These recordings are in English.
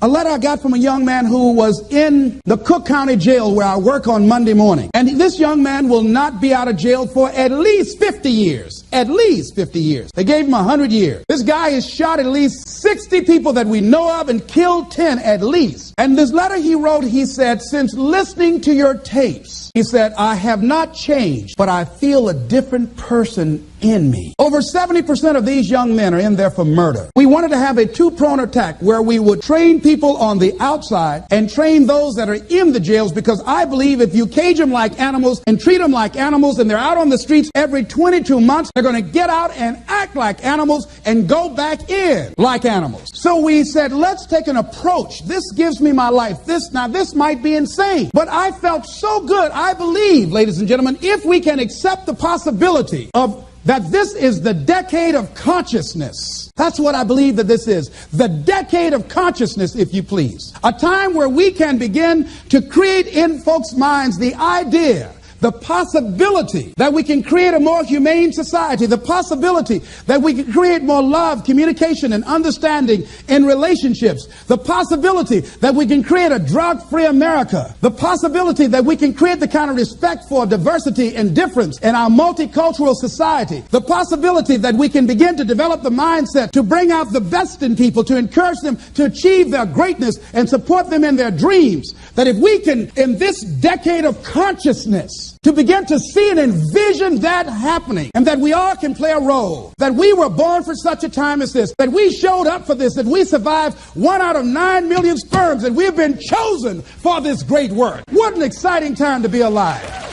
A letter I got from a young man who was in the Cook County Jail where I work on Monday morning. And this young man will not be out of jail for at least 50 years. At least 50 years. They gave him 100 years. This guy has shot at least 60 people that we know of and killed 10 at least. And this letter he wrote, he said, since listening to your tapes, he said, I have not changed, but I feel a different person in me. Over 70% of these young men are in there for murder. We wanted to have a two-pronged attack where we would train people on the outside and train those that are in the jails, because I believe if you cage them like animals and treat them like animals and they're out on the streets every 22 months, they're going to get out and act like animals and go back in like animals. So we said, let's take an approach. This gives me my life. This might be insane, but I felt so good. I believe, ladies and gentlemen, if we can accept the possibility of that this is the decade of consciousness. That's what I believe that this is. The decade of consciousness, if you please. A time where we can begin to create in folks' minds the idea, the possibility that we can create a more humane society, the possibility that we can create more love, communication, and understanding in relationships, the possibility that we can create a drug-free America, the possibility that we can create the kind of respect for diversity and difference in our multicultural society, the possibility that we can begin to develop the mindset to bring out the best in people, to encourage them to achieve their greatness and support them in their dreams, that if we can, in this decade of consciousness, to begin to see and envision that happening, and that we all can play a role, that we were born for such a time as this, that we showed up for this, that we survived 1 out of 9 million sperms, and we've been chosen for this great work. What an exciting time to be alive.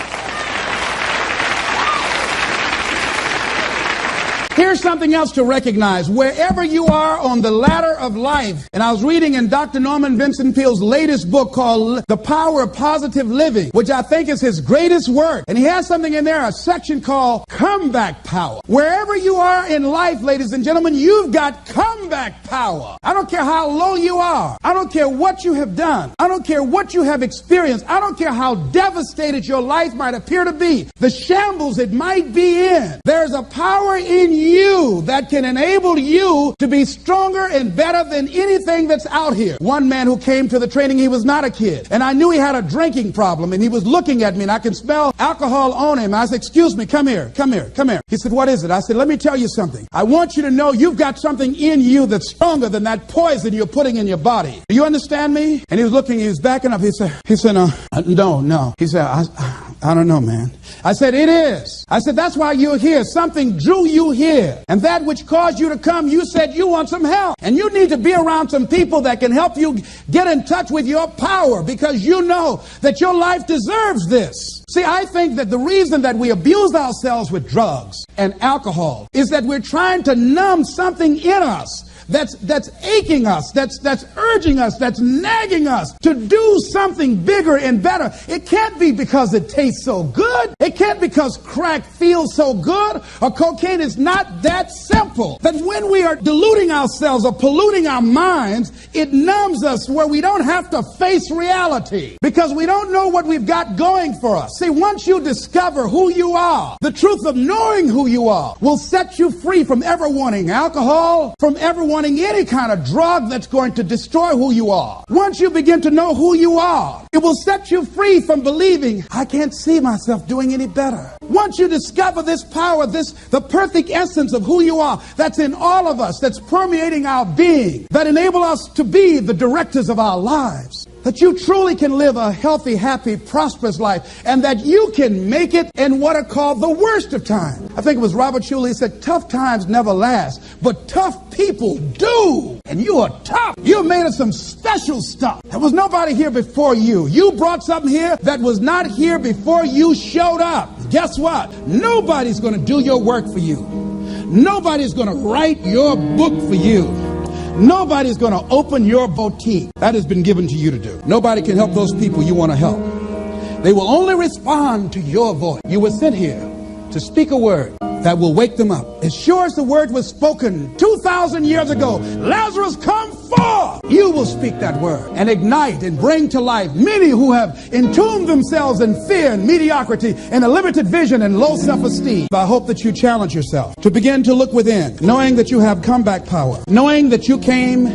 Here's something else to recognize. Wherever you are on the ladder of life, and I was reading in Dr. Norman Vincent Peale's latest book called The Power of Positive Living, which I think is his greatest work. And he has something in there, a section called Comeback Power. Wherever you are in life, ladies and gentlemen, you've got comeback power. I don't care how low you are. I don't care what you have done. I don't care what you have experienced. I don't care how devastated your life might appear to be, the shambles it might be in. There's a power in you that can enable you to be stronger and better than anything that's out here. One man who came to the training, he was not a kid, and I knew he had a drinking problem, and he was looking at me, and I could smell alcohol on him. I said, excuse me, come here. He said, what is it? I said, let me tell you something. I want you to know you've got something in you that's stronger than that poison you're putting in your body. Do you understand me? And he was looking, he was backing up. He said, no. He said, I don't know, man. I said, it is. I said, that's why you're here. Something drew you here. And that which caused you to come, you said you want some help. And you need to be around some people that can help you get in touch with your power, because you know that your life deserves this. See, I think that the reason that we abuse ourselves with drugs and alcohol is that we're trying to numb something in us that's aching us, that's urging us, that's nagging us to do something bigger and better. It can't be because it tastes so good. It can't be because crack feels so good, or cocaine. Is not that simple. That when we are deluding ourselves or polluting our minds, it numbs us where we don't have to face reality, because we don't know what we've got going for us. See, once you discover who you are, the truth of knowing who you are will set you free from ever wanting alcohol, from ever wanting any kind of drug that's going to destroy who you are. Once you begin to know who you are, it will set you free from believing, I can't see myself doing any better. Once you discover this power, the perfect essence of who you are, that's in all of us, that's permeating our being, that enable us to be the directors of our lives, that you truly can live a healthy, happy, prosperous life, and that you can make it in what are called the worst of times. I think it was Robert Schuller. He said, tough times never last, but tough people do. And you are tough. You're made of some special stuff. There was nobody here before you. You brought something here that was not here before you showed up. Guess what? Nobody's going to do your work for you. Nobody's going to write your book for you. Nobody's going to open your boutique. That has been given to you to do. Nobody can help those people you want to help. They will only respond to your voice. You were sent here to speak a word that will wake them up. As sure as the word was spoken 2,000 years ago, Lazarus, come forth. You will speak that word and ignite and bring to life many who have entombed themselves in fear and mediocrity and a limited vision and low self-esteem. I hope that you challenge yourself to begin to look within, knowing that you have comeback power, knowing that you came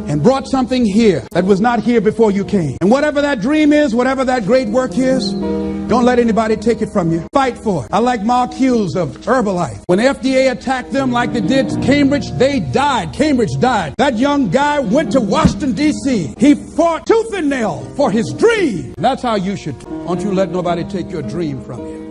and brought something here that was not here before you came. And whatever that dream is, whatever that great work is, don't let anybody take it from you. Fight for it. I like Mark Hughes of Herbalife. When the FDA attacked them like they did Cambridge, they died. Cambridge died. That young guy went to Washington, D.C. He fought tooth and nail for his dream. That's how you should. Don't you let nobody take your dream from you.